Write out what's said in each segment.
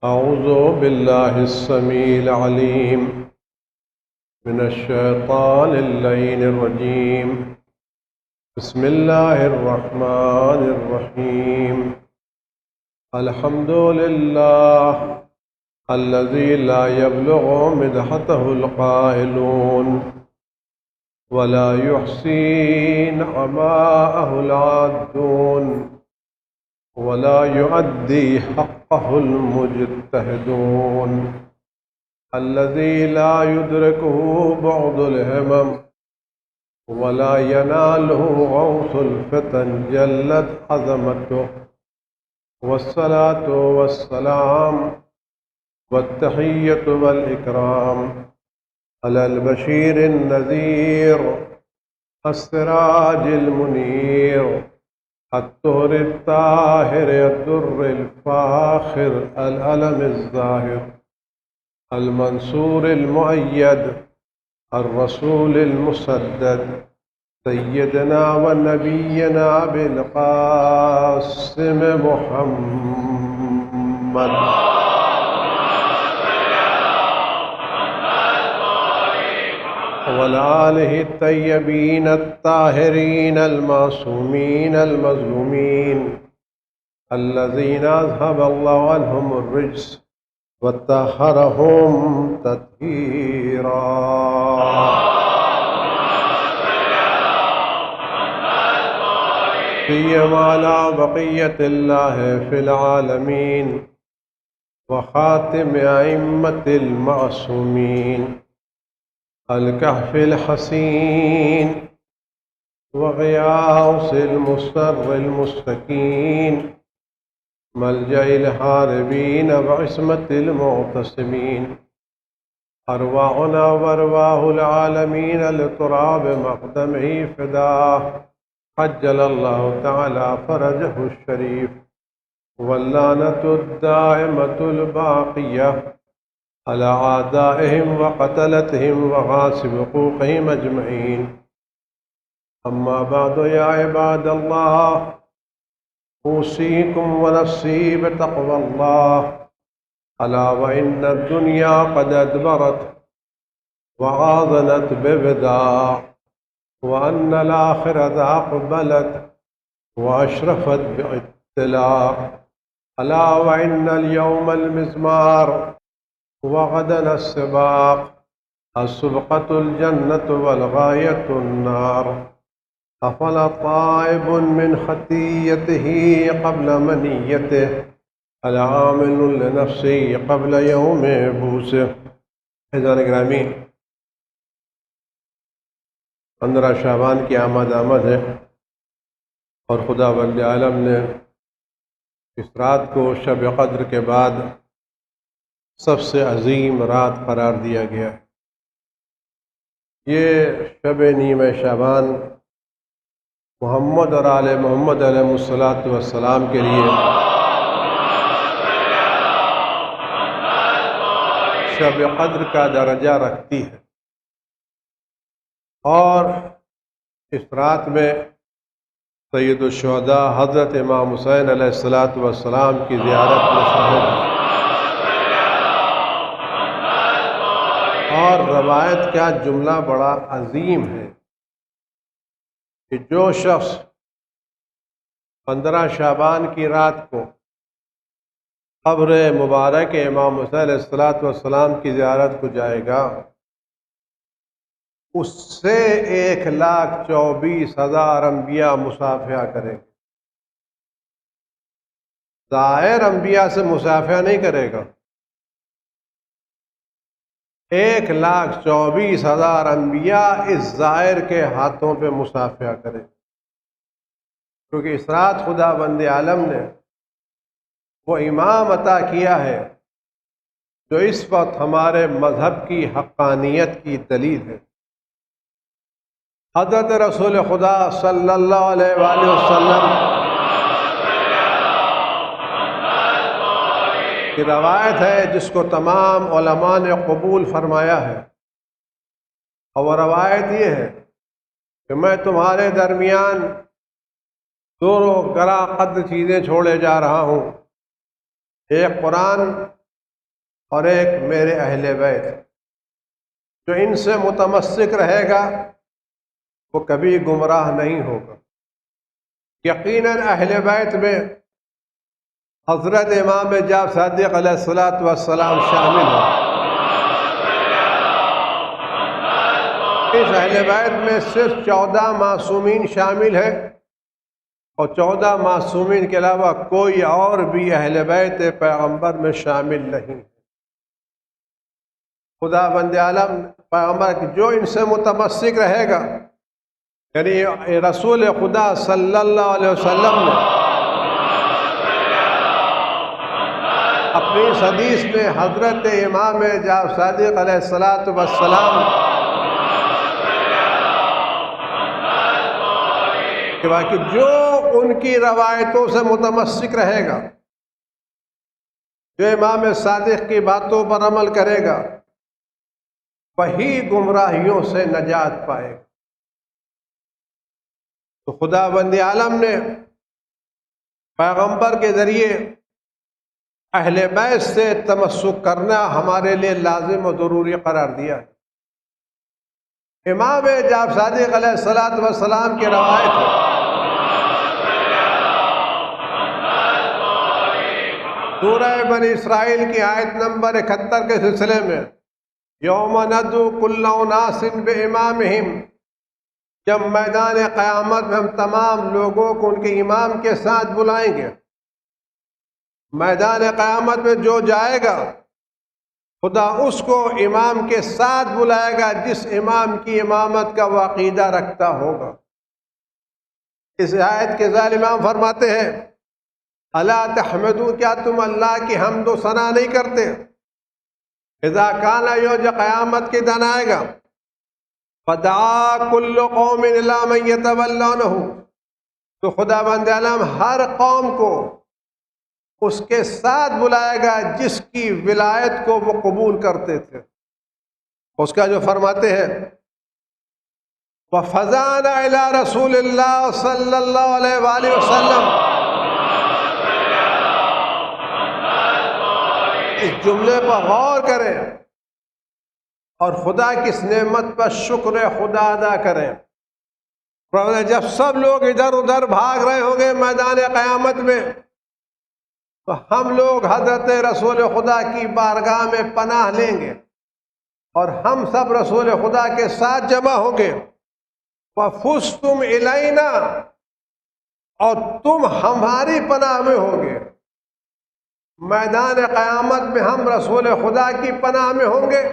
أعوذ بالله السميع العليم من الشيطان اللعين الرجيم. بسم الله الرحمن الرحيم. الحمد لله الذي لا يبلغ مدحته القائلون ولا يحصي نعماءه العادون ولا يؤدي حقه المجتهدون، الذي لا يدركه بعض الهمم ولا يناله غوث الفتن جلت عظمته، والصلاة والسلام والتحية والإكرام على البشير النذير السراج المنير الطهر الطاهر الدر الفاخر العلم الظاهر المنصور المؤيد الرسول المسدد سيدنا ونبينا بالقاسم محمد وآله الطيبين الطاهرين المعصومين المظلومين الذين أذهب الله عنهم الرجس وطهرهم تطهيرا. سيما على بقية الله في العالمين وخاتم أئمة المعصومين الكهف الحسين وغياث المستر المستكين ملجأ الهاربين وعصمة المعتصمين، أرواحنا وأرواح العالمين لتراب مقدمه فداه، عجل الله تعالى فرجه الشريف، واللعنة الدائمة الباقية على أعدائهم وقتلتهم وغاصب حقوقهم أجمعين. أما بعد، يا عباد الله، أوصيكم ونفسي بتقوى الله، ألا وإن الدنيا قد أدبرت وآذنت ببداع، وأن الآخرة أقبلت وأشرفت باطلاع، ألا وإن اليوم المزمار وغدا السباق، السبقة الجنة والغاية النار. أفلا طائب من خطيته قبل منيته، العامل لنفسه قبل يوم بوسه. حضرات گرامی، 15 شعبان کی آمد ہے اور خدا وند عالم نے اس رات کو شب قدر کے بعد سب سے عظیم رات قرار دیا گیا ہے. یہ شب نیم شعبان محمد اور آل محمد علیہ السلام کے لیے شب قدر کا درجہ رکھتی ہے، اور اس رات میں سید الشہداء حضرت امام حسین علیہ السلام کی زیارت میں شامل ہے. اور روایت کا جملہ بڑا عظیم ہے کہ جو شخص 15 شعبان کی رات کو قبر مبارک امام حسین علیہ السلام کی زیارت کو جائے گا، اس سے 1,24,000 انبیاء مصافحہ کریں گے. ظاہر انبیاء سے مصافحہ نہیں کرے گا، 1,24,000 انبیاء اس زائر کے ہاتھوں پہ مصافحہ کریں، کیونکہ اس رات خدا بند عالم نے وہ امام عطا کیا ہے جو اس وقت ہمارے مذہب کی حقانیت کی دلیل ہے. حضرت رسول خدا صلی اللہ علیہ وآلہ وسلم کی روایت ہے جس کو تمام علماء نے قبول فرمایا ہے، اور وہ روایت یہ ہے کہ میں تمہارے درمیان دو گراں قدر چیزیں چھوڑے جا رہا ہوں. ایک قرآن اور ایک میرے اہل بیت، جو ان سے متمسک رہے گا وہ کبھی گمراہ نہیں ہوگا۔ یقیناً اہل بیت میں حضرت امام جعفر صادق علیہ السلام شامل ہیں۔ اس اہل بیت میں صرف 14 معصومین شامل ہیں، اور 14 معصومین کے علاوہ کوئی اور بھی اہل بیت پیغمبر میں شامل نہیں۔ خدا بند عالم پیغمبر جو ان سے متمسک رہے گا، یعنی رسول خدا صلی اللہ علیہ وسلم نے اپنی اس حدیث میں حضرت امام جعفر صادق علیہ السلام کہ باقی جو ان کی روایتوں سے متمسک رہے گا، جو امام صادق کی باتوں پر عمل کرے گا، وہی گمراہیوں سے نجات پائے گا۔ تو خدا بند عالم نے پیغمبر کے ذریعے اہل بیت سے تمسک کرنا ہمارے لیے لازم و ضروری قرار دیا ہے۔ امام جعفر صادق علیہ السلام کی روایت ہے، سورہ بنی اسرائیل کی آیت نمبر 71 کے سلسلے میں، یوم ندعو کل اناس بامامہم، جب میدان قیامت میں ہم تمام لوگوں کو ان کے امام کے ساتھ بلائیں گے۔ میدان قیامت میں جو جائے گا خدا اس کو امام کے ساتھ بلائے گا جس امام کی امامت کا وہ عقیدہ رکھتا ہوگا۔ اس آیت کے ذیل امام فرماتے ہیں، الا تحمدون، کیا تم اللہ کی حمد و ثنا نہیں کرتے؟ اذا کان یوم قیامت کے دن آئے گا، فدعا کل قوم الی من یتولونہ، تو خدا بند عالم ہر قوم کو اس کے ساتھ بلائے گا جس کی ولایت کو وہ قبول کرتے تھے۔ اس کا جو فرماتے ہیں، وَفَزَعْنَا إِلَىٰ رَسُولِ اللَّهِ صلی اللہ علیہ وآلہ وسلم، اس جملے پر غور کریں اور خدا کی اس نعمت پر شکر خدا ادا کریں۔ جب سب لوگ ادھر ادھر بھاگ رہے ہوں گے میدان قیامت میں، تو ہم لوگ حضرت رسول خدا کی بارگاہ میں پناہ لیں گے اور ہم سب رسول خدا کے ساتھ جمع ہوں گے۔ وَفُزْتُمْ إِلَيْنَا، اور تم ہماری پناہ میں ہوں گے۔ میدان قیامت میں ہم رسول خدا کی پناہ میں ہوں گے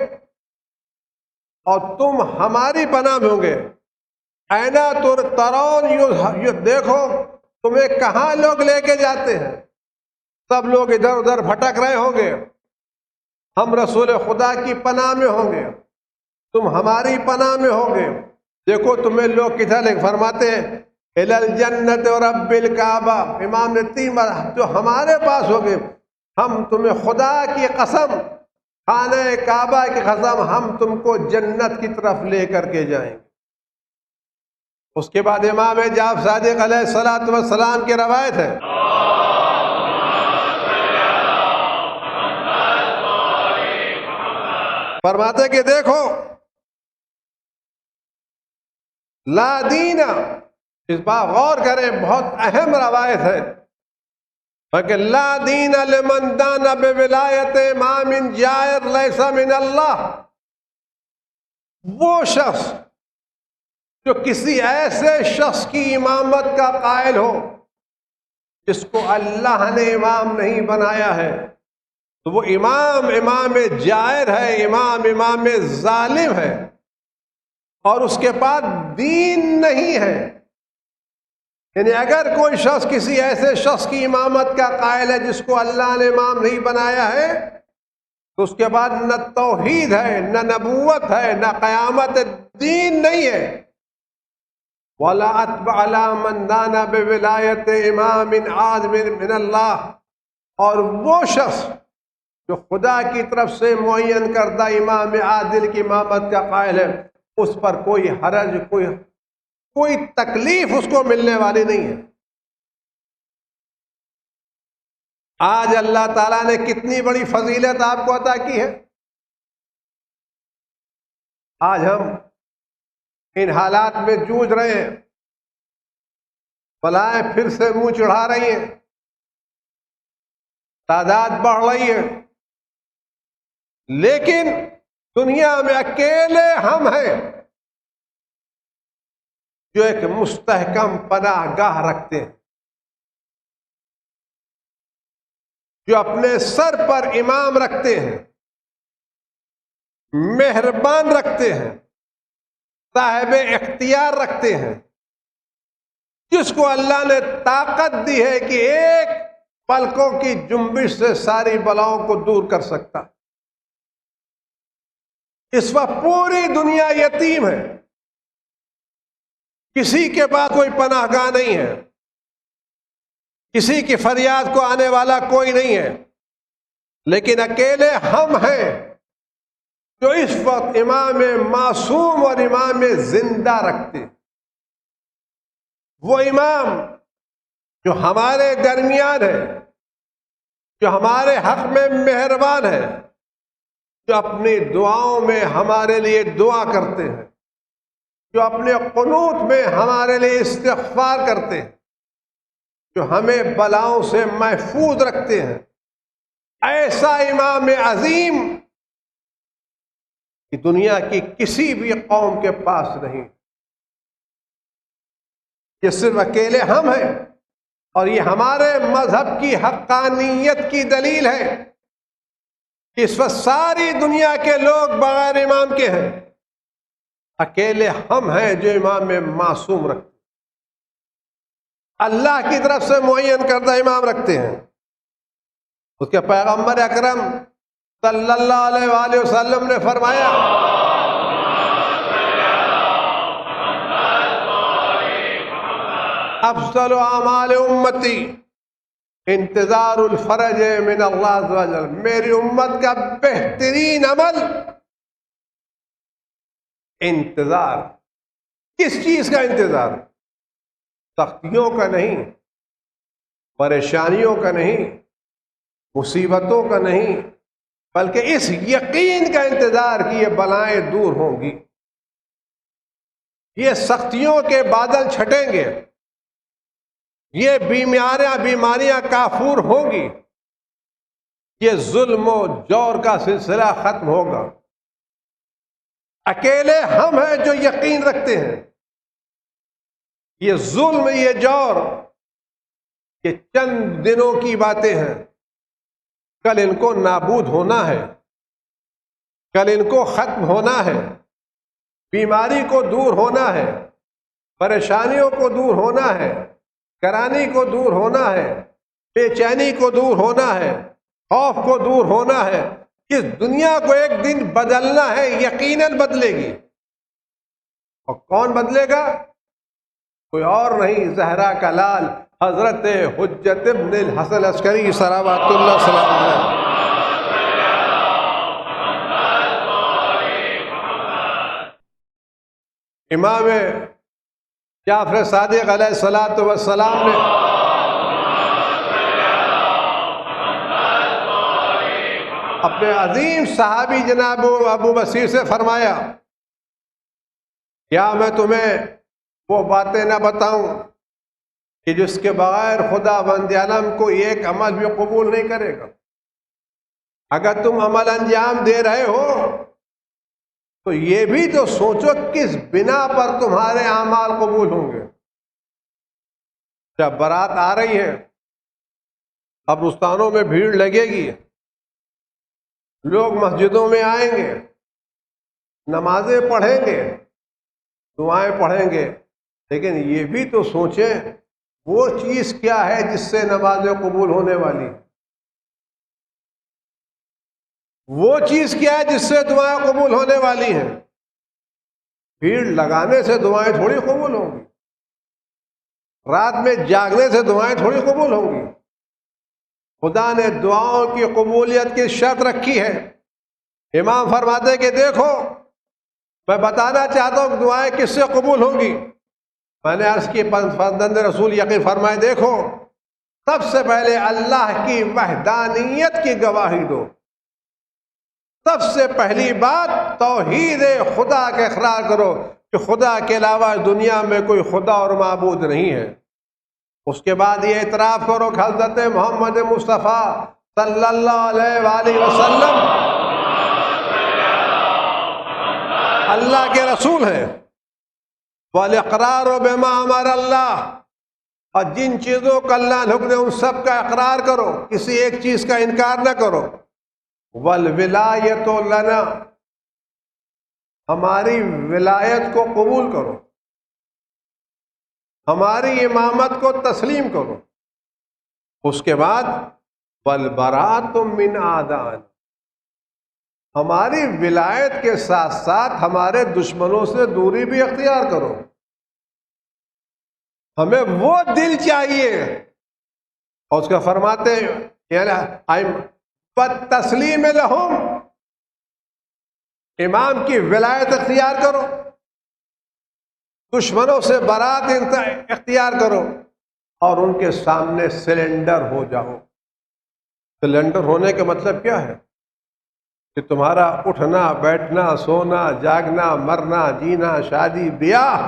اور تم ہماری پناہ میں ہوں گے۔ اینا ترون، یہ دیکھو تمہیں کہاں لوگ لے کے جاتے ہیں۔ سب لوگ ادھر ادھر بھٹک رہے ہوں گے، ہم رسول خدا کی پناہ میں ہوں گے، تم ہماری پناہ میں ہوں گے۔ دیکھو تمہیں لوگ کدھر لے فرماتے ہیں، الی الجنت رب الکعبہ، امام نے 3 بار جو ہمارے پاس ہوگے، ہم تمہیں خدا کی قسم، خانہ کعبہ کی قسم، ہم تم کو جنت کی طرف لے کر کے جائیں گے۔ اس کے بعد امام جعفر صادق علیہ السلام کی روایت ہے، فرماتے کہ دیکھو لا دین، اس بات غور کریں، بہت اہم روایت ہے کہ لا دین لمن دان بولایت امام جائر لیس من اللہ، وہ شخص جو کسی ایسے شخص کی امامت کا قائل ہو جس کو اللہ نے امام نہیں بنایا ہے، تو وہ امام جائر ہے، امام ظالم ہے، اور اس کے بعد دین نہیں ہے۔ یعنی اگر کوئی شخص کسی ایسے شخص کی امامت کا قائل ہے جس کو اللہ نے امام نہیں بنایا ہے، تو اس کے بعد نہ توحید ہے، نہ نبوت ہے، نہ قیامت، دین نہیں ہے۔ وَلَا أَتْبَعَ عَلَىٰ مَنْ دَانَ بِوِلَایَتِ إِمَامٍ عَادٍ مِّنَ اللَّهِ، اور وہ شخص جو خدا کی طرف سے معین کردہ امام عادل کی امامت کا قائل ہے، اس پر کوئی حرج، کوئی تکلیف اس کو ملنے والی نہیں ہے۔ آج اللہ تعالیٰ نے کتنی بڑی فضیلت آپ کو عطا کی ہے. آج ہم ان حالات میں جوجھ رہے ہیں، بلائیں پھر سے منہ چڑھا رہی ہیں، تعداد بڑھ رہی ہے، لیکن دنیا میں اکیلے ہم ہیں جو ایک مستحکم پناہ گاہ رکھتے ہیں، جو اپنے سر پر امام رکھتے ہیں، مہربان رکھتے ہیں، صاحب اختیار رکھتے ہیں، جس کو اللہ نے طاقت دی ہے کہ ایک پلکوں کی جنبش سے ساری بلاؤں کو دور کر سکتا. اس وقت پوری دنیا یتیم ہے، کسی کے پاس کوئی پناہ گاہ نہیں ہے، کسی کی فریاد کو آنے والا کوئی نہیں ہے، لیکن اکیلے ہم ہیں جو اس وقت امام معصوم اور امام زندہ رکھتے. وہ امام جو ہمارے درمیان ہے، جو ہمارے حق میں مہربان ہے، جو اپنی دعاؤں میں ہمارے لیے دعا کرتے ہیں، جو اپنے قنوت میں ہمارے لیے استغفار کرتے ہیں، جو ہمیں بلاؤں سے محفوظ رکھتے ہیں. ایسا امام عظیم کہ دنیا کی کسی بھی قوم کے پاس نہیں. یہ صرف اکیلے ہم ہیں، اور یہ ہمارے مذہب کی حقانیت کی دلیل ہے کہ اس وقت ساری دنیا کے لوگ بغیر امام کے ہیں، اکیلے ہم ہیں جو امام معصوم رکھتے ہیں، اللہ کی طرف سے معین کردہ امام رکھتے ہیں. اس کے پیغمبر اکرم صلی اللہ علیہ وآلہ وسلم نے فرمایا، افضل اعمال امتی انتظار الفرج من اللہ عز و جل. میری امت کا بہترین عمل انتظار. کس چیز کا انتظار؟ سختیوں کا نہیں، پریشانیوں کا نہیں، مصیبتوں کا نہیں، بلکہ اس یقین کا انتظار کہ یہ بلائیں دور ہوں گی، یہ سختیوں کے بادل چھٹیں گے، یہ بیماریاں کافور ہوں گی، یہ ظلم و جور کا سلسلہ ختم ہوگا. اکیلے ہم ہیں جو یقین رکھتے ہیں یہ ظلم، یہ جور، یہ چند دنوں کی باتیں ہیں، کل ان کو نابود ہونا ہے، کل ان کو ختم ہونا ہے. بیماری کو دور ہونا ہے، پریشانیوں کو دور ہونا ہے، کرانی کو دور ہونا ہے، بے چینی کو دور ہونا ہے، خوف کو دور ہونا ہے. اس دنیا کو ایک دن بدلنا ہے، یقیناً بدلے گی. اور کون بدلے گا؟ کوئی اور نہیں، زہرا کا لال حضرت حجت ابن الحسن عسکری صلوات اللہ سلام علیہ. امام جعفر صادق علیہ الصلوۃ والسلام نے اپنے عظیم صحابی جناب ابو بصیر سے فرمایا، کیا میں تمہیں وہ باتیں نہ بتاؤں کہ جس کے بغیر خدا بند عالم کو ایک عمل بھی قبول نہیں کرے گا؟ اگر تم عمل انجام دے رہے ہو تو یہ بھی تو سوچو کس بنا پر تمہارے اعمال قبول ہوں گے. جب بارات آ رہی ہے، قبرستانوں میں بھیڑ لگے گی، لوگ مسجدوں میں آئیں گے، نمازیں پڑھیں گے، دعائیں پڑھیں گے، لیکن یہ بھی تو سوچیں وہ چیز کیا ہے جس سے نمازیں قبول ہونے والی، وہ چیز کیا ہے جس سے دعائیں قبول ہونے والی ہیں. بھیڑ لگانے سے دعائیں تھوڑی قبول ہوں گی، رات میں جاگنے سے دعائیں تھوڑی قبول ہوں گی. خدا نے دعاؤں کی قبولیت کی شرط رکھی ہے. امام فرماتے کہ دیکھو میں بتانا چاہتا ہوں کہ دعائیں کس سے قبول ہوں گی. میں نے عرض کی فرزند رسول یقین فرمائے، دیکھو سب سے پہلے اللہ کی وحدانیت کی گواہی دو. سب سے پہلی بات توحید خدا کا اقرار کرو کہ خدا کے علاوہ دنیا میں کوئی خدا اور معبود نہیں ہے. اس کے بعد یہ اعتراف کرو کہ حضرت محمد مصطفیٰ صلی اللہ علیہ وآلہ وسلم اللہ کے رسول ہیں. وَالْإِقْرَارُ بِمَا أَمَرَ اللَّهُ، اور جن چیزوں کا اللہ نے حکم دیا ان سب کا اقرار کرو، کسی ایک چیز کا انکار نہ کرو. وَالْوِلَایَةُ لَنَا، ہماری ولایت کو قبول کرو، ہماری امامت کو تسلیم کرو. اس کے بعد وَالْبَرَاءَةُ مِنْ أَعْدَائِنَا، ہماری ولایت کے ساتھ ساتھ ہمارے دشمنوں سے دوری بھی اختیار کرو. ہمیں وہ دل چاہیے، اور اس کا فرماتے تسلیم لہم، امام کی ولایت اختیار کرو، دشمنوں سے برات اختیار کرو، اور ان کے سامنے سلنڈر ہو جاؤ. سلنڈر ہونے کا مطلب کیا ہے؟ کہ تمہارا اٹھنا بیٹھنا سونا جاگنا مرنا جینا شادی بیاہ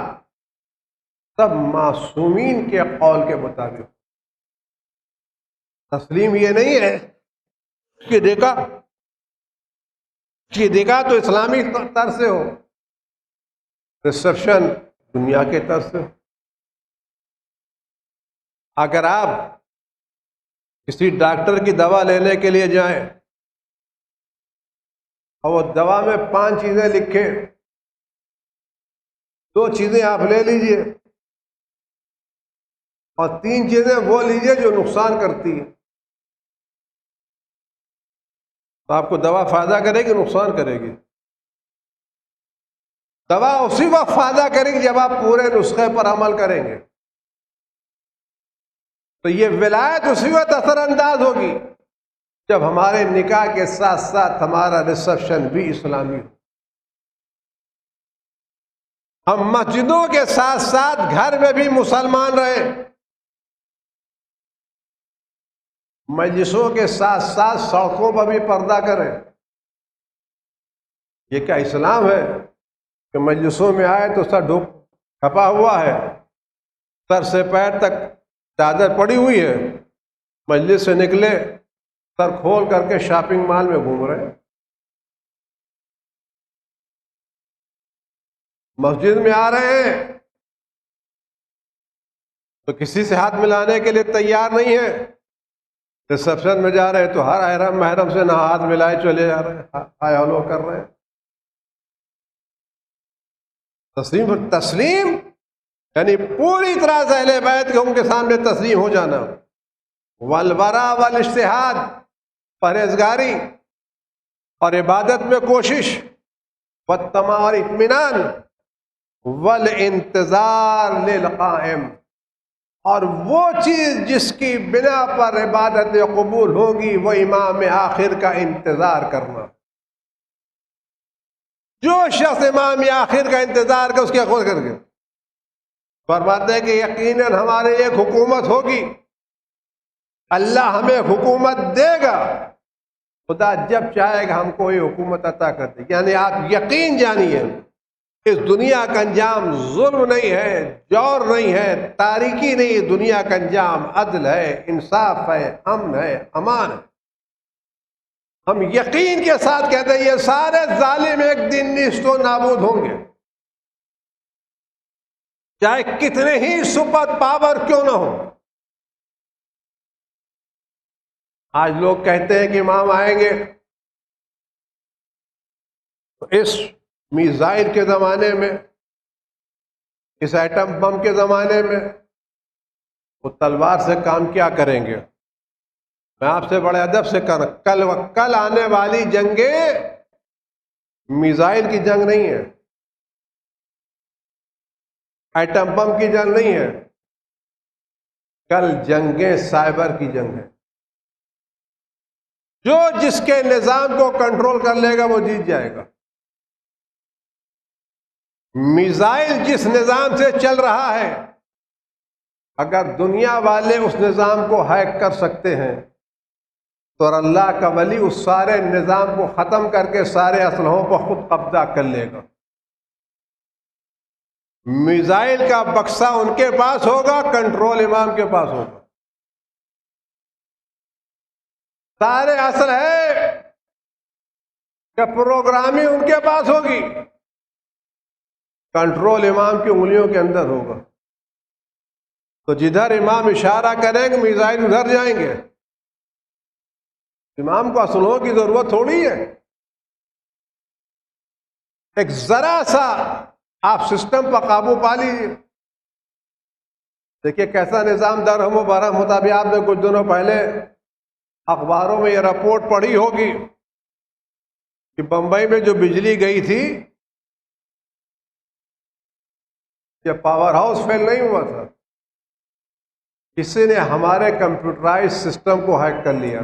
سب معصومین کے قول کے مطابق. تسلیم یہ نہیں ہے کہ دیکھا تو اسلامی طرز سے ہو، ریسپشن دنیا کے طرز سے ہو. اگر آپ کسی ڈاکٹر کی دوا لینے کے لیے جائیں اور وہ دوا میں 5 چیزیں لکھے، 2 چیزیں آپ لے لیجئے اور 3 چیزیں وہ لیجئے جو نقصان کرتی ہیں، تو آپ کو دوا فائدہ کرے گی نقصان کرے گی؟ دوا اسی وقت فائدہ کرے گی جب آپ پورے نسخے پر عمل کریں گے. تو یہ ولایت اسی وقت اثر انداز ہوگی جب ہمارے نکاح کے ساتھ ساتھ ہمارا ریسپشن بھی اسلامی ہو. ہم مسجدوں کے ساتھ ساتھ گھر میں بھی مسلمان رہیں، مجلسوں کے ساتھ ساتھ سڑکوں پر بھی پردہ کریں. یہ کیا اسلام ہے کہ مجلسوں میں آئے تو سر کھپا ہوا ہے، سر سے پیر تک چادر پڑی ہوئی ہے، مجلس سے نکلے سر کھول کر کے شاپنگ مال میں گھوم رہے ہیں، مسجد میں آ رہے ہیں تو کسی سے ہاتھ ملانے کے لیے تیار نہیں ہے، ریسپشن میں جا رہے ہیں تو ہر احرام محرم سے نہ ہاتھ ملائے چلے جا رہے ہیں، ہائے ہلو کر رہے ہیں. تسلیم یعنی پوری طرح سے اہل بیت کے ان کے سامنے تسلیم ہو جانا. والورع والاجتہاد، پرہیزگاری اور عبادت میں کوشش، والطمع اور اطمینان، والانتظار للقائم، اور وہ چیز جس کی بنا پر عبادت قبول ہوگی وہ امام آخر کا انتظار کرنا. جو شخص امام آخر کا انتظار کر اس کے خود کر کے فرماتے ہیں کہ یقیناً ہمارے ایک حکومت ہوگی، اللہ ہمیں حکومت دے گا، خدا جب چاہے گا ہم کو یہ حکومت عطا کر دے. یعنی آپ یقین جانیے اس دنیا کا انجام ظلم نہیں ہے، جور نہیں ہے، تاریکی نہیں، دنیا کا انجام عدل ہے، انصاف ہے، امن ہے، امان ہے. ہم یقین کے ساتھ کہتے ہیں یہ سارے ظالم ایک دن نیست و نابود ہوں گے، چاہے کتنے ہی سپر پاور کیوں نہ ہو. آج لوگ کہتے ہیں کہ امام آئیں گے، تو اس میزائل کے زمانے میں، اس ایٹم بم کے زمانے میں وہ تلوار سے کام کیا کریں گے؟ میں آپ سے بڑے ادب سے کل آنے والی جنگیں میزائل کی جنگ نہیں ہے، ایٹم بم کی جنگ نہیں ہے، کل جنگیں سائبر کی جنگ ہے. جو جس کے نظام کو کنٹرول کر لے گا وہ جیت جائے گا. میزائل جس نظام سے چل رہا ہے اگر دنیا والے اس نظام کو ہیک کر سکتے ہیں تو اللہ کا ولی اس سارے نظام کو ختم کر کے سارے اسلحوں پر خود قبضہ کر لے گا۔ میزائل کا بکسہ ان کے پاس ہوگا، کنٹرول امام کے پاس ہوگا۔ سارے اصل ہے کہ پروگرامی ان کے پاس ہوگی، کنٹرول امام کی انگلیوں کے اندر ہوگا۔ تو جدھر امام اشارہ کریں گے میزائل ادھر جائیں گے۔ امام کو اسلحوں کی ضرورت تھوڑی ہے، ایک ذرا سا آپ سسٹم پر قابو پا لیجیے۔ دیکھیے کیسا نظام درہم و برہم ہوتا۔ ابھی آپ نے کچھ دنوں پہلے اخباروں میں یہ رپورٹ پڑھی ہوگی کہ بمبئی میں جو بجلی گئی تھی، یہ پاور ہاؤس فیل نہیں ہوا تھا، کسی نے ہمارے کمپیوٹرائز سسٹم کو ہیک کر لیا۔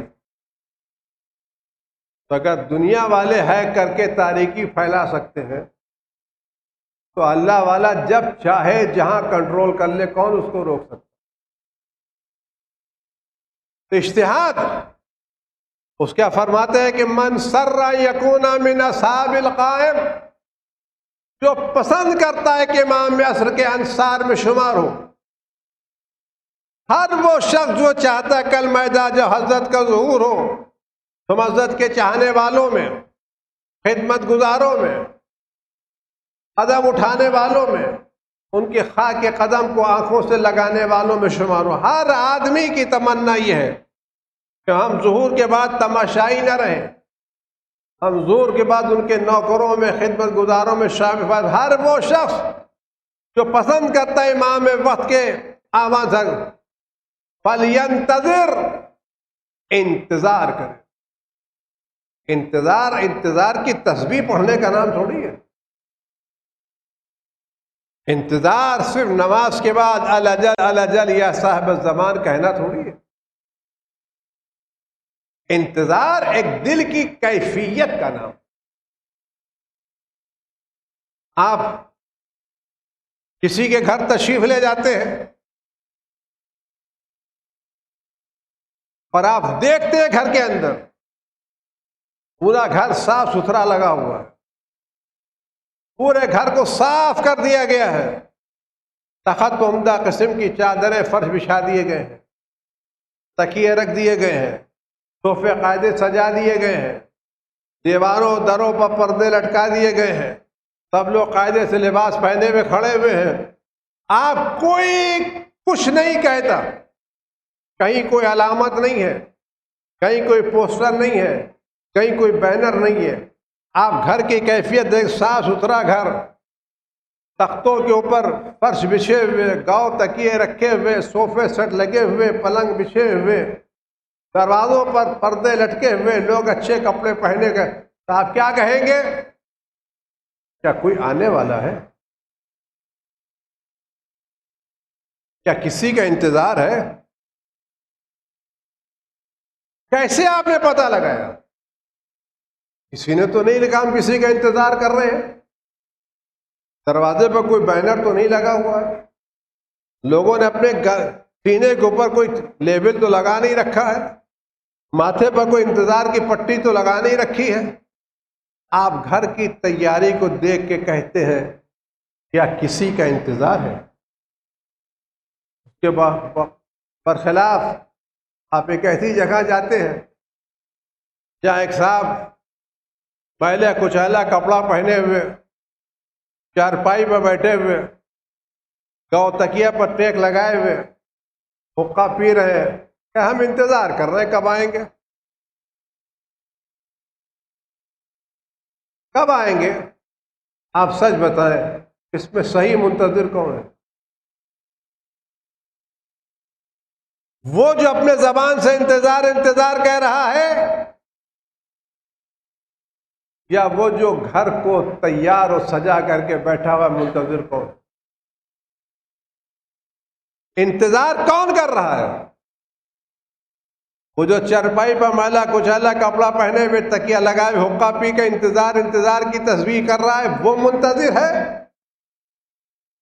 تو اگر دنیا والے ہیک کر کے تاریکی پھیلا سکتے ہیں تو اللہ والا جب چاہے جہاں کنٹرول کر لے، کون اس کو روک سکتا؟ تو اجتہاد اس کیا فرماتے ہیں کہ من سر یکون من اصحاب القائم، جو پسند کرتا ہے کہ امام عصر کے انصار میں شمار ہو۔ ہر وہ شخص جو چاہتا ہے کل میدان جو حضرت کا ظہور ہو، تم حضرت کے چاہنے والوں میں، خدمت گزاروں میں، قدم اٹھانے والوں میں، ان کے خاک کے قدم کو آنکھوں سے لگانے والوں میں شمار ہو۔ ہر آدمی کی تمنا یہ ہے کہ ہم ظہور کے بعد تماشائی نہ رہیں، ہم ظہور کے بعد ان کے نوکروں میں، خدمت گزاروں میں شامل۔ ہر وہ شخص جو پسند کرتا ہے امام وقت کے آمد تک، فَلْيَنْتَظِرْ، انتظار کرے۔ انتظار کی تسبیح پڑھنے کا نام تھوڑی ہے۔ انتظار صرف نماز کے بعد الاجل الاجل یا صاحب الزمان کہنا تھوڑی ہے۔ انتظار ایک دل کی کیفیت کا نام۔ آپ کسی کے گھر تشریف لے جاتے ہیں اور آپ دیکھتے ہیں گھر کے اندر پورا گھر صاف ستھرا لگا ہوا ہے، پورے گھر کو صاف کر دیا گیا ہے، تخت عمدہ قسم کی چادریں فرش بچھا دیے گئے ہیں، تکیے رکھ دیے گئے ہیں، صوفے قاعدے سجا دیے گئے ہیں، دیواروں دروں پر پردے لٹکا دیے گئے ہیں، سب لوگ قاعدے سے لباس پہنے ہوئے کھڑے ہوئے ہیں۔ آپ کوئی کچھ نہیں کہتا، کہیں کوئی علامت نہیں ہے، کہیں کوئی پوسٹر نہیں ہے، کہیں کوئی بینر نہیں ہے۔ آپ گھر کی کیفیت دیکھ، صاف ستھرا گھر، تختوں کے اوپر فرش بچھے ہوئے، گاؤ تکیے رکھے ہوئے، صوفے سیٹ لگے ہوئے، پلنگ بچھے ہوئے، دروازوں پر پردے لٹکے ہوئے، لوگ اچھے کپڑے پہنے گئے، تو آپ کیا کہیں گے؟ کیا کوئی آنے والا ہے؟ کیا کسی کا انتظار ہے؟ کیسے آپ نے پتہ لگایا؟ کسی نے تو نہیں لکھا ہم کسی کا انتظار کر رہے ہیں، دروازے پر کوئی بینر تو نہیں لگا ہوا ہے، لوگوں نے اپنے سینے کے اوپر کوئی لیبل تو لگا نہیں رکھا ہے، ماتھے پر کوئی انتظار کی پٹی تو لگا نہیں رکھی ہے۔ آپ گھر کی تیاری کو دیکھ کے کہتے ہیں کیا کسی کا انتظار ہے؟ اس کے برخلاف آپ ایک ایسی جگہ جاتے ہیں جہاں ایک صاحب پہلے کچیلا کپڑا پہنے ہوئے چارپائی پر بیٹھے ہوئے، گاؤ تکیہ پر ٹیک لگائے ہوئے حقہ پی رہے ہیں کہ ہم انتظار کر رہے ہیں کب آئیں گے، کب آئیں گے؟ آپ سچ بتائیں اس میں صحیح منتظر کون ہے؟ وہ جو اپنے زبان سے انتظار کہہ رہا ہے، یا وہ جو گھر کو تیار اور سجا کر کے بیٹھا ہوا منتظر کون؟ انتظار کون کر رہا ہے؟ وہ جو چرپائی پر میلا کچیلا کپڑا پہنے ہوئے تکیہ لگائے ہوئے حقہ پی کے انتظار کی تسبیح کر رہا ہے، وہ منتظر ہے؟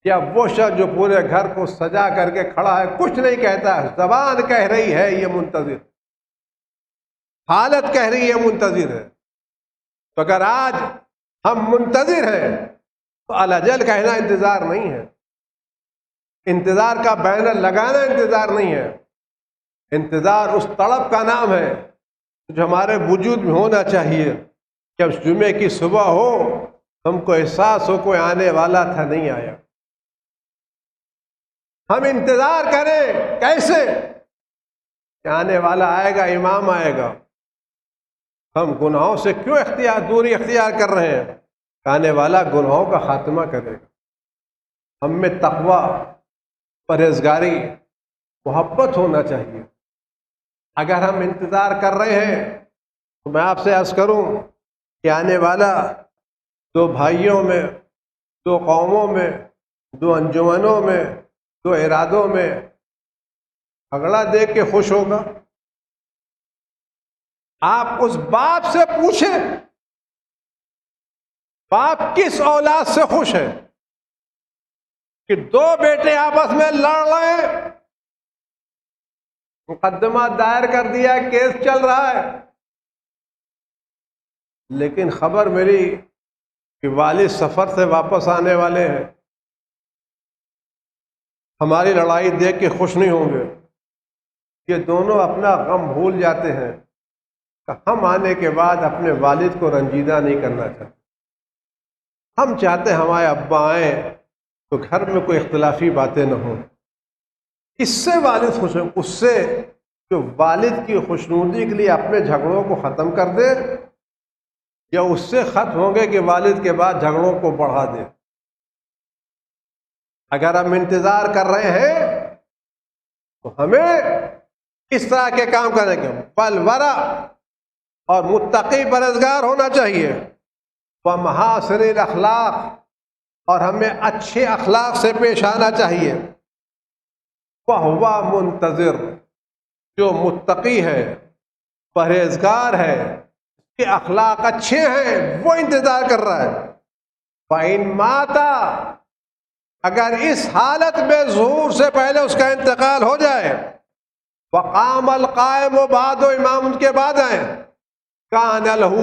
یا وہ شخص جو پورے گھر کو سجا کر کے کھڑا ہے کچھ نہیں کہتا، زبان کہہ رہی ہے یہ منتظر، حالت کہہ رہی ہے منتظر ہے۔ تو اگر آج ہم منتظر ہیں تو الاجل کہنا انتظار نہیں ہے، انتظار کا بینر لگانا انتظار نہیں ہے، انتظار اس طلب کا نام ہے جو ہمارے وجود میں ہونا چاہیے کہ اب جمعے کی صبح ہو، ہم کو احساس ہو کوئی آنے والا تھا نہیں آیا۔ ہم انتظار کریں کیسے کہ آنے والا آئے گا، امام آئے گا۔ ہم گناہوں سے کیوں دوری اختیار کر رہے ہیں؟ آنے والا گناہوں کا خاتمہ کرے گا۔ ہم میں تقوی، پرہیزگاری، محبت ہونا چاہیے۔ اگر ہم انتظار کر رہے ہیں تو میں آپ سے عرض کروں کہ آنے والا دو بھائیوں میں، دو قوموں میں، دو انجمنوں میں، دو ارادوں میں جھگڑا دیکھ کے خوش ہوگا؟ آپ اس باپ سے پوچھیں، باپ کس اولاد سے خوش ہے کہ دو بیٹے آپس میں لڑ رہے ہیں، مقدمہ دائر کر دیا، کیس چل رہا ہے، لیکن خبر ملی کہ والد سفر سے واپس آنے والے ہیں، ہماری لڑائی دیکھ کے خوش نہیں ہوں گے؟ یہ دونوں اپنا غم بھول جاتے ہیں کہ ہم آنے کے بعد اپنے والد کو رنجیدہ نہیں کرنا چاہتے۔ ہم چاہتے ہیں ہمارے ابا آئیں تو گھر میں کوئی اختلافی باتیں نہ ہوں۔ اس سے والد خوش ہیں، اس سے جو والد کی خوشنودی کے لیے اپنے جھگڑوں کو ختم کر دے، یا اس سے ختم ہوں گے کہ والد کے بعد جھگڑوں کو بڑھا دے؟ اگر ہم انتظار کر رہے ہیں تو ہمیں اس طرح کے کام کرنے کے بلورا اور متقی پرہیزگار ہونا چاہیے، ومحاسن الاخلاق، اور ہمیں اچھے اخلاق سے پیش آنا چاہیے۔ وہو منتظر، جو متقی ہے، پرہیزگار ہے، کہ اخلاق اچھے ہیں، وہ انتظار کر رہا ہے۔ فَإِن مَاتَ، اگر اس حالت میں ظہور سے پہلے اس کا انتقال ہو جائے، وقام القائم، بعد و امام ان کے بعد آئیں، کان لہ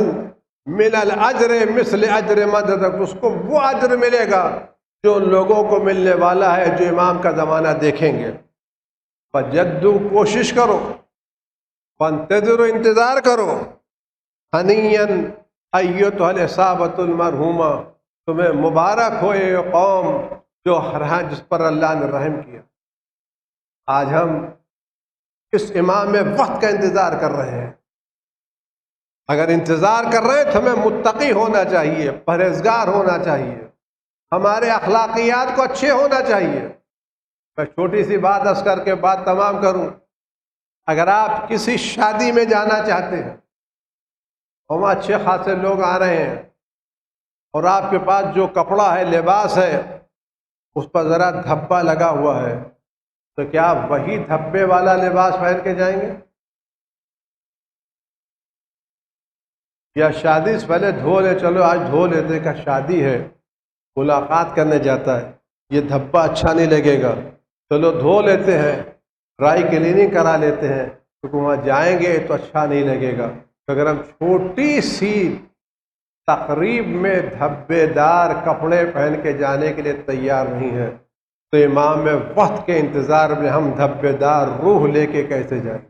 من الاجر مثل اجر مدد، اس کو وہ اجر ملے گا جو ان لوگوں کو ملنے والا ہے جو امام کا زمانہ دیکھیں گے۔ فجدو، کوشش کرو، فانتظروا، انتظار کرو، ہنیئا ایتھا العصابۃ المرحومہ، تمہیں مبارک ہو یہ قوم جو جس پر اللہ نے رحم کیا۔ آج ہم اس امام وقت کا انتظار کر رہے ہیں۔ اگر انتظار کر رہے ہیں تو ہمیں متقی ہونا چاہیے، پرہیزگار ہونا چاہیے، ہمارے اخلاقیات کو اچھے ہونا چاہیے۔ میں چھوٹی سی بات عرض کر کے بات تمام کروں۔ اگر آپ کسی شادی میں جانا چاہتے ہیں، وہاں اچھے خاصے لوگ آ رہے ہیں، اور آپ کے پاس جو کپڑا ہے، لباس ہے، اس پر ذرا دھبا لگا ہوا ہے، تو کیا آپ وہی دھبے والا لباس پہن کے جائیں گے؟ یا شادی سے پہلے دھو لے، چلو آج دھو لیتے، کہ شادی ہے، ملاقات کرنے جاتا ہے، یہ دھبا اچھا نہیں لگے گا، چلو دھو لیتے ہیں، ڈرائی کلیننگ کرا لیتے ہیں، کیونکہ وہاں جائیں گے تو اچھا نہیں لگے گا۔ تو اگر ہم چھوٹی سی تقریب میں دھبے دار کپڑے پہن کے جانے کے لیے تیار نہیں ہیں، تو امام وقت کے انتظار میں ہم دھبے دار روح لے کے کیسے جائیں؟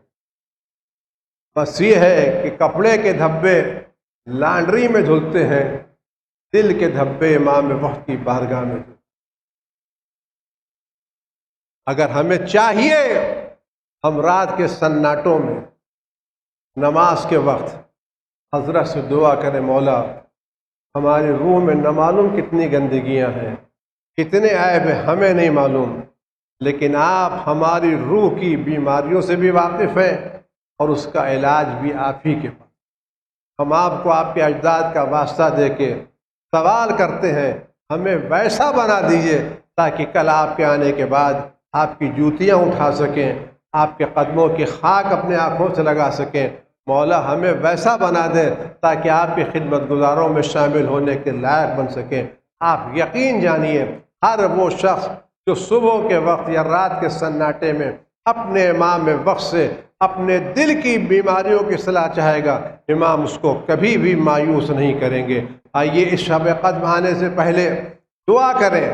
بس یہ ہے کہ کپڑے کے دھبے لانڈری میں دھلتے ہیں، دل کے دھبے امام وقت کی بارگاہ میں دھلتے ہیں۔ اگر ہمیں چاہیے ہم رات کے سناٹوں میں نماز کے وقت حضرت سے دعا کریں، مولا ہماری روح میں نہ معلوم کتنی گندگیاں ہیں، کتنے عیب ہیں، ہمیں نہیں معلوم، لیکن آپ ہماری روح کی بیماریوں سے بھی واقف ہیں اور اس کا علاج بھی آپ ہی کے پاس۔ ہم آپ کو آپ کے اجداد کا واسطہ دے کے سوال کرتے ہیں، ہمیں ویسا بنا دیجئے تاکہ کل آپ کے آنے کے بعد آپ کی جوتیاں اٹھا سکیں، آپ کے قدموں کی خاک اپنے آنکھوں سے لگا سکیں۔ مولا ہمیں ویسا بنا دیں تاکہ آپ کی خدمت گزاروں میں شامل ہونے کے لائق بن سکیں۔ آپ یقین جانیے ہر وہ شخص جو صبح کے وقت یا رات کے سناٹے میں اپنے امام وقت سے اپنے دل کی بیماریوں کی صلاح چاہے گا، امام اس کو کبھی بھی مایوس نہیں کریں گے۔ آئیے اس شب قدر آنے سے پہلے دعا کریں،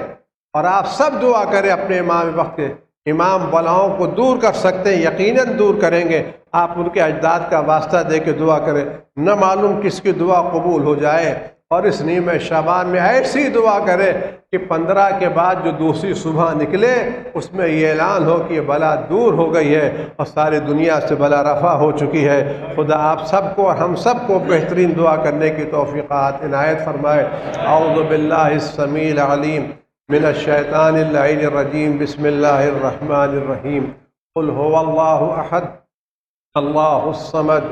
اور آپ سب دعا کریں اپنے امام وقت کے۔ امام بلاؤں کو دور کر سکتے ہیں، یقیناً دور کریں گے۔ آپ ان کے اجداد کا واسطہ دے کے دعا کریں، نہ معلوم کس کی دعا قبول ہو جائے۔ اور اس نیمہ شعبان میں ایسی دعا کرے کہ 15 کے بعد جو دوسری صبح نکلے اس میں یہ اعلان ہو کہ یہ بلا دور ہو گئی ہے اور ساری دنیا سے بلا رفع ہو چکی ہے۔ خدا آپ سب کو اور ہم سب کو بہترین دعا کرنے کی توفیقات عنایت فرمائے۔ اعوذ باللہ السمیع العلیم من الشیطان اللعین الرجیم، بسم اللہ الرحمن الرحیم۔ قل هو اللہ احد اللہ الصمد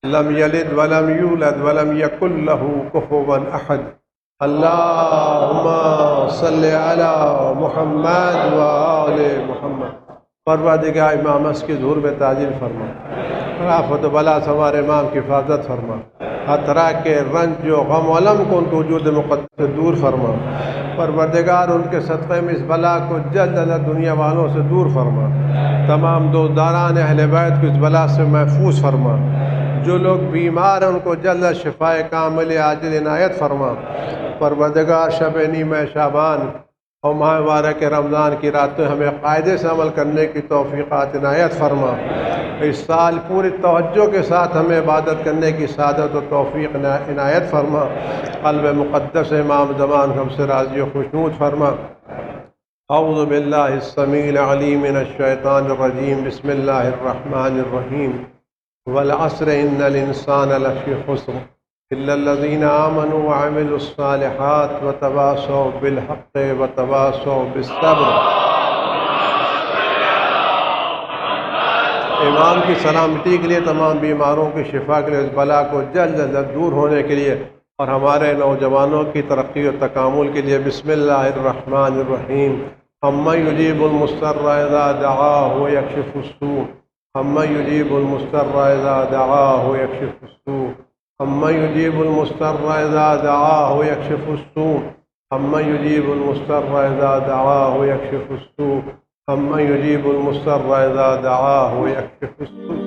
لم یلد ولم یولد ولم یکن له کفوا احد۔ اللہم صلی علی محمد و آل محمد۔ پروردگار امام اس کی ظہور میں تاجیل فرما، رافت و بلا سے ہمارے امام کی حفاظت فرما، ہر طرح کے رنج و غم و علم کو ان کو وجود مقدس سے دور فرما۔ پروردگار ان کے صدقے میں اس بلا کو جلد جلد دنیا والوں سے دور فرما، تمام دوستداران اہل بیت کو اس بلا سے محفوظ فرما، جو لوگ بیمار ہیں ان کو جلد شفاء کامل عاجل عنایت فرما۔ پروردگار شب نیمہ شعبان اور ماہ مبارک رمضان کی راتیں ہمیں قاعدے سے عمل کرنے کی توفیقات عنایت فرما۔ اس سال پوری توجہ کے ساتھ ہمیں عبادت کرنے کی سعادت و توفیق عنایت فرما۔ قلب مقدس امام زمان ہم سے راضی و خوشنود فرما۔ اعوذ باللہ السمیع العلیم من الشیطان الرجیم، بسم اللہ الرحمن الرحیم۔ والعصر ان الانسان لفی خسر الا الذین آمنوا وعملوا الصالحات وتواصوا بالحق وتواصوا بالصبر۔ امام کی سلامتی کے لیے، تمام بیماروں کی شفا کے لیے، اس بلا کو جلد جلد دور ہونے کے لیے اور ہمارے نوجوانوں کی ترقی و تکامل کے لیے، بسم اللہ الرحمن الرحیم۔ امن یجیب المضطر اذا دعاہ ویکشف السوء، امن یجیب المضطر اذا دعاہ ویکشف السوء، امن یجیب المضطر اذا دعاہ ویکشف السوء، امن یجیب المضطر اذا دعاہ ویکشف السوء، امن یجیب المضطر اذا دعاہ ویکشف السوء۔